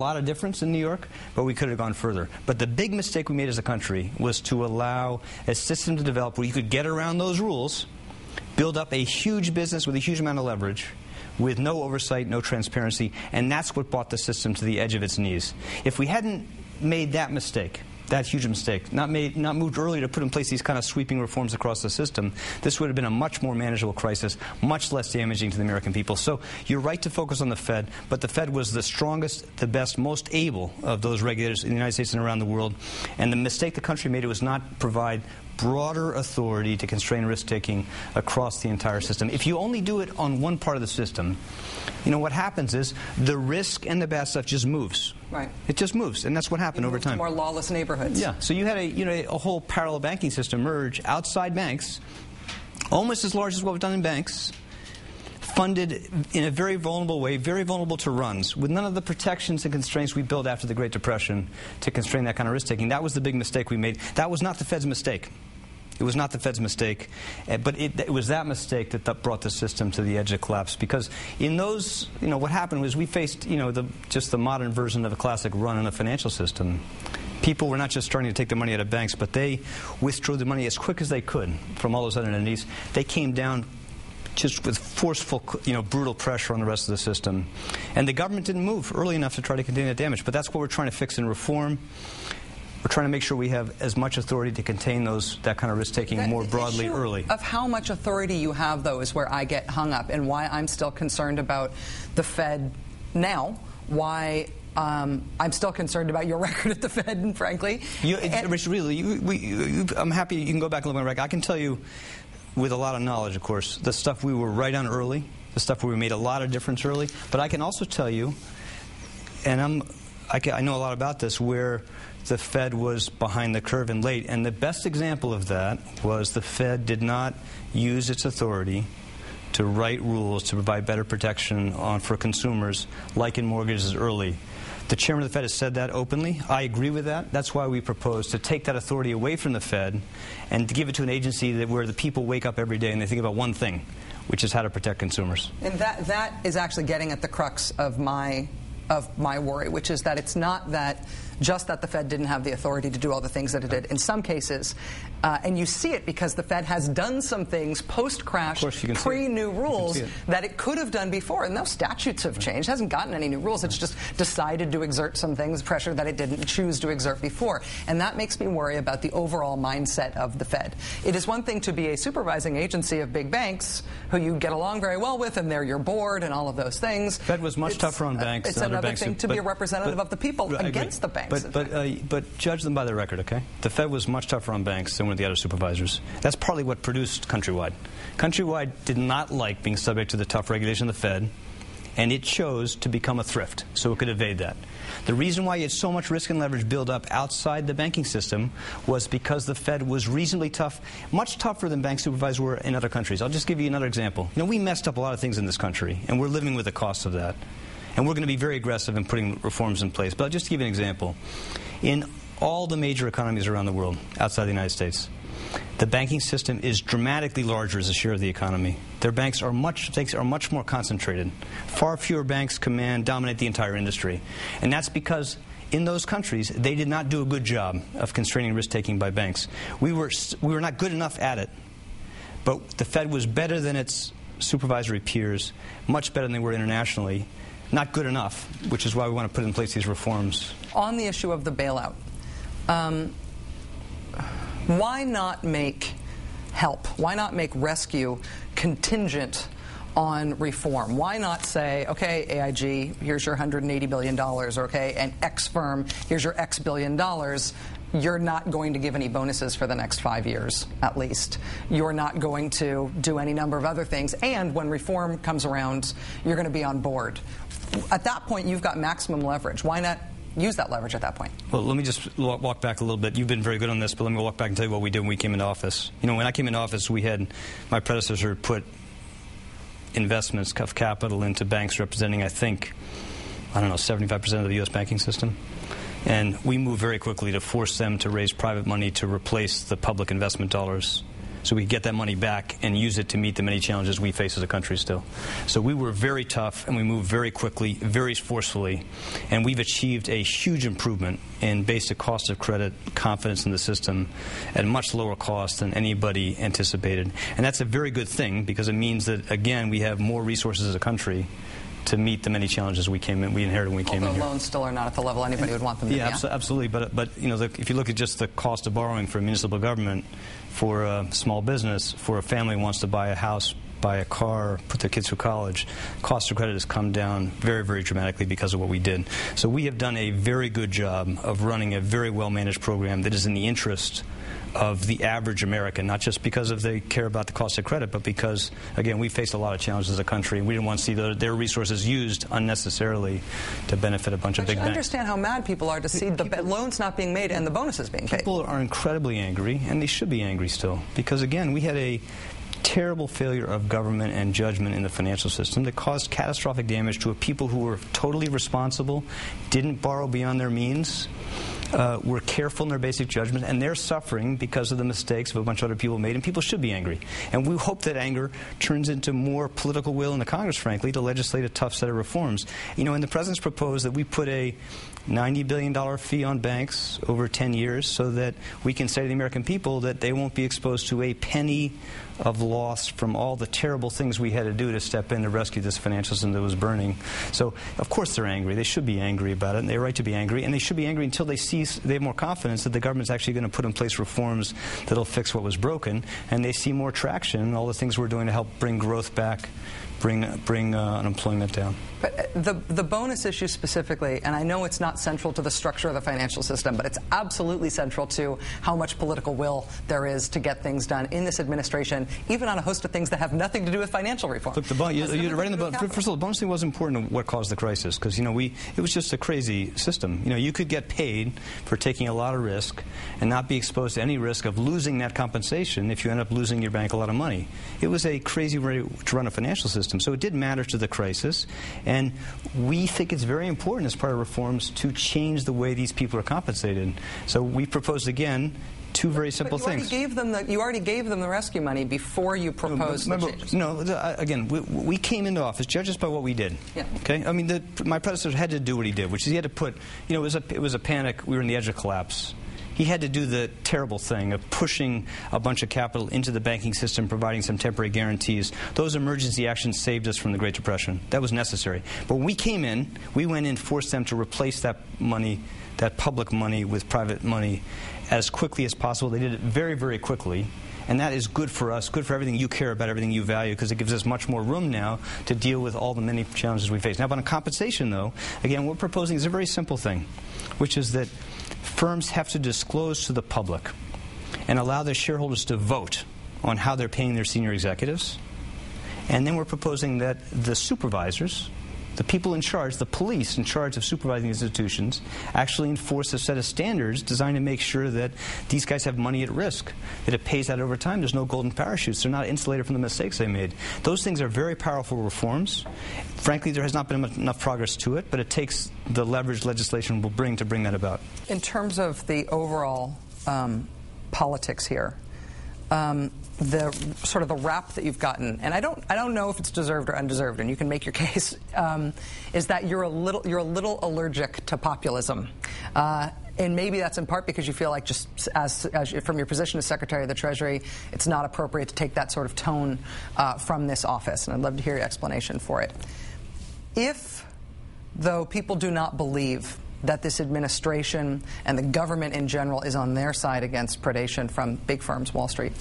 A lot of difference in New York, but we could have gone further. But the big mistake we made as a country was to allow a system to develop where you could get around those rules, build up a huge business with a huge amount of leverage, with no oversight, no transparency, and that's what brought the system to the edge of its knees. If we hadn't made that mistake, that huge mistake, not moved earlier to put in place these kind of sweeping reforms across the system, this would have been a much more manageable crisis, much less damaging to the American people. So you're right to focus on the Fed, but the Fed was the strongest, the best, most able of those regulators in the United States and around the world. And the mistake the country made was not provide broader authority to constrain risk-taking across the entire system. If you only do it on one part of the system, you know, what happens is the risk and the bad stuff just moves. Right. It just moves, and that's what happened over time. To more lawless neighborhoods. Yeah. So you had a whole parallel banking system merge outside banks, almost as large as what we've done in banks, funded in a very vulnerable way, very vulnerable to runs, with none of the protections and constraints we built after the Great Depression to constrain that kind of risk-taking. That was the big mistake we made. That was not the Fed's mistake. It was not the Fed's mistake, but it was that mistake that brought the system to the edge of collapse. Because in those, what happened was we faced, just the modern version of a classic run in a financial system. People were not just starting to take the money out of banks, but they withdrew the money as quick as they could from all those other entities. They came down just with forceful, brutal pressure on the rest of the system. And the government didn't move early enough to try to contain that damage. But that's what we're trying to fix in reform. We're trying to make sure we have as much authority to contain that kind of risk-taking more broadly early. Of how much authority you have, though, is where I get hung up, and why I'm still concerned about the Fed now, why I'm still concerned about your record at the Fed, frankly. Rich, really, I'm happy you can go back and look at my record. I can tell you, with a lot of knowledge, of course, the stuff we were right on early, the stuff where we made a lot of difference early. But I can also tell you, and I know a lot about this, where the Fed was behind the curve and late. And the best example of that was the Fed did not use its authority to write rules to provide better protection for consumers, like in mortgages, early. The chairman of the Fed has said that openly. I agree with that. That's why we propose to take that authority away from the Fed and to give it to an agency where the people wake up every day and they think about one thing, which is how to protect consumers. And that is actually getting at the crux of my worry, which is that it's not just that the Fed didn't have the authority to do all the things that it did. In some cases, and you see it because the Fed has done some things post-crash, pre-new rules, that it could have done before. And those statutes have changed. It hasn't gotten any new rules. It's just decided to exert some things, pressure that it didn't choose to exert before. And that makes me worry about the overall mindset of the Fed. It is one thing to be a supervising agency of big banks who you get along very well with, and they're your board and all of those things. The Fed was much tougher on banks than other banks. It's another thing to be a representative of the people against the banks. But judge them by their record, okay? The Fed was much tougher on banks than one of the other supervisors. That's partly what produced Countrywide. Countrywide did not like being subject to the tough regulation of the Fed, and it chose to become a thrift so it could evade that. The reason why you had so much risk and leverage build up outside the banking system was because the Fed was reasonably tough, much tougher than bank supervisors were in other countries. I'll just give you another example. We messed up a lot of things in this country, and we're living with the cost of that. And we're going to be very aggressive in putting reforms in place. But I'll just give you an example. In all the major economies around the world, outside the United States, the banking system is dramatically larger as a share of the economy. Their banks are much more concentrated. Far fewer banks dominate the entire industry. And that's because in those countries, they did not do a good job of constraining risk-taking by banks. We were not good enough at it, but the Fed was better than its supervisory peers, much better than they were internationally. Not good enough, which is why we want to put in place these reforms. On the issue of the bailout, why not make rescue contingent on reform? Why not say, okay, AIG, here's your $180 billion, okay, and X firm, here's your X billion dollars. You're not going to give any bonuses for the next 5 years, at least. You're not going to do any number of other things. And when reform comes around, you're going to be on board. At that point, you've got maximum leverage. Why not use that leverage at that point? Well, let me just walk back a little bit. You've been very good on this, but let me walk back and tell you what we did when we came into office. When I came into office, my predecessor put investments of capital into banks representing, I think, 75% of the U.S. banking system. And we moved very quickly to force them to raise private money to replace the public investment dollars so we get that money back and use it to meet the many challenges we face as a country still. So we were very tough, and we moved very quickly, very forcefully, and we've achieved a huge improvement in basic cost of credit, confidence in the system, at a much lower cost than anybody anticipated. And that's a very good thing, because it means that, again, we have more resources as a country to meet the many challenges we inherited when we came in here. Loans still are not at the level anybody would want them to be. Yeah, absolutely. But you know, if you look at just the cost of borrowing for a municipal government, for a small business, for a family who wants to buy a house, buy a car, put their kids through college, cost of credit has come down very, very dramatically because of what we did. So we have done a very good job of running a very well-managed program that is in the interest of the average American, not just because they care about the cost of credit, but because, again, we faced a lot of challenges as a country, and we didn't want to see their resources used unnecessarily to benefit a bunch of big banks. I understand how mad people are to see the loans not being made and the bonuses being paid. People are incredibly angry, and they should be angry still, because, again, we had a terrible failure of government and judgment in the financial system that caused catastrophic damage to a people who were totally responsible, didn't borrow beyond their means, were careful in their basic judgment, and they're suffering because of the mistakes of a bunch of other people made, and people should be angry. And we hope that anger turns into more political will in the Congress, frankly, to legislate a tough set of reforms. You know, and the President's proposed that we put a $90 billion fee on banks over 10 years so that we can say to the American people that they won't be exposed to a penny of loss from all the terrible things we had to do to step in to rescue this financial system that was burning. So, of course, they're angry. They should be angry about it, and they have a right to be angry. And they should be angry until they have more confidence that the government's actually going to put in place reforms that'll fix what was broken, and they see more traction in all the things we're doing to help bring growth back, bring unemployment down. But the bonus issue specifically, and I know it's not central to the structure of the financial system, but it's absolutely central to how much political will there is to get things done in this administration, even on a host of things that have nothing to do with financial reform. Look, you're right in the bonus. First of all, the bonus thing was important to what caused the crisis, because it was just a crazy system. You know, you could get paid for taking a lot of risk and not be exposed to any risk of losing that compensation if you end up losing your bank a lot of money. It was a crazy way to run a financial system. So it did matter to the crisis, and we think it's very important as part of reforms to change the way these people are compensated. So we proposed, again, two very simple things. You already gave them the rescue money before you proposed the changes. Again, we came into office judged by what we did. Yeah. Okay. I mean, my predecessor had to do what he did, which is he had to put. You know, it was a panic. We were on the edge of collapse. He had to do the terrible thing of pushing a bunch of capital into the banking system, providing some temporary guarantees. Those emergency actions saved us from the Great Depression. That was necessary. But when we came in, we went in, forced them to replace that money, that public money, with private money as quickly as possible. They did it very, very quickly. And that is good for us, good for everything you care about, everything you value, because it gives us much more room now to deal with all the many challenges we face. Now, on compensation, though, again, what we're proposing is a very simple thing, which is that firms have to disclose to the public and allow their shareholders to vote on how they're paying their senior executives. And then we're proposing that the supervisors, the people in charge, the police in charge of supervising institutions, actually enforce a set of standards designed to make sure that these guys have money at risk, that it pays out over time. There's no golden parachutes. They're not insulated from the mistakes they made. Those things are very powerful reforms. Frankly, there has not been enough progress to it, but it takes the leverage legislation will bring to bring that about. In terms of the overall politics here, the sort of the rap that you've gotten, and I don't know if it's deserved or undeserved, and you can make your case, is that you're a little allergic to populism. And maybe that's in part because you feel like, just as from your position as Secretary of the Treasury, it's not appropriate to take that sort of tone from this office. And I'd love to hear your explanation for it. If, though, people do not believe that this administration and the government in general is on their side against predation from big firms, Wall Street,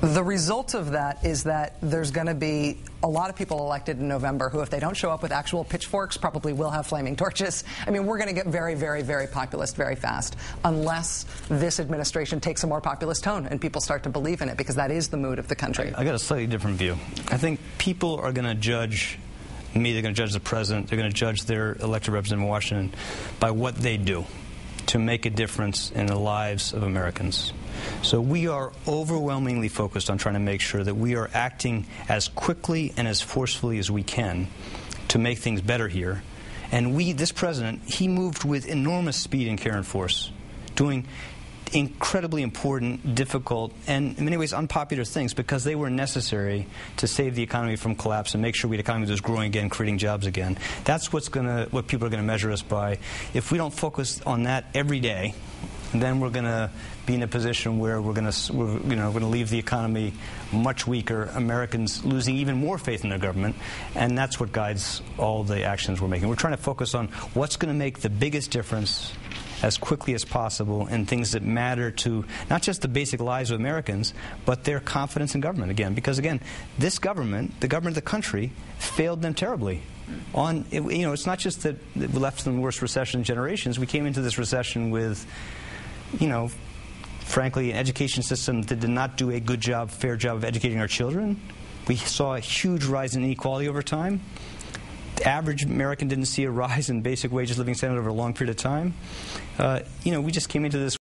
the result of that is that there's going to be a lot of people elected in November who, if they don't show up with actual pitchforks, probably will have flaming torches. I mean, we're going to get very, very, very populist very fast unless this administration takes a more populist tone and people start to believe in it, because that is the mood of the country. I got a slightly different view. I think people are going to judge me, they're going to judge the president, they're going to judge their elected representative in Washington by what they do to make a difference in the lives of Americans. So we are overwhelmingly focused on trying to make sure that we are acting as quickly and as forcefully as we can to make things better here. And this president, he moved with enormous speed and care and force, doing incredibly important, difficult, and in many ways unpopular things because they were necessary to save the economy from collapse and make sure the economy was growing again, creating jobs again. That's what people are going to measure us by. If we don't focus on that every day, then we're going to be in a position where we're going to leave the economy much weaker, Americans losing even more faith in their government, and that's what guides all the actions we're making. We're trying to focus on what's going to make the biggest difference as quickly as possible in things that matter to not just the basic lives of Americans, but their confidence in government again. Because again, this government, the government of the country, failed them terribly. It's not just that we left them the worst recession in generations. We came into this recession with, frankly, an education system that did not do a good job, fair job of educating our children. We saw a huge rise in inequality over time. The average American didn't see a rise in basic wages, living standard over a long period of time. We just came into this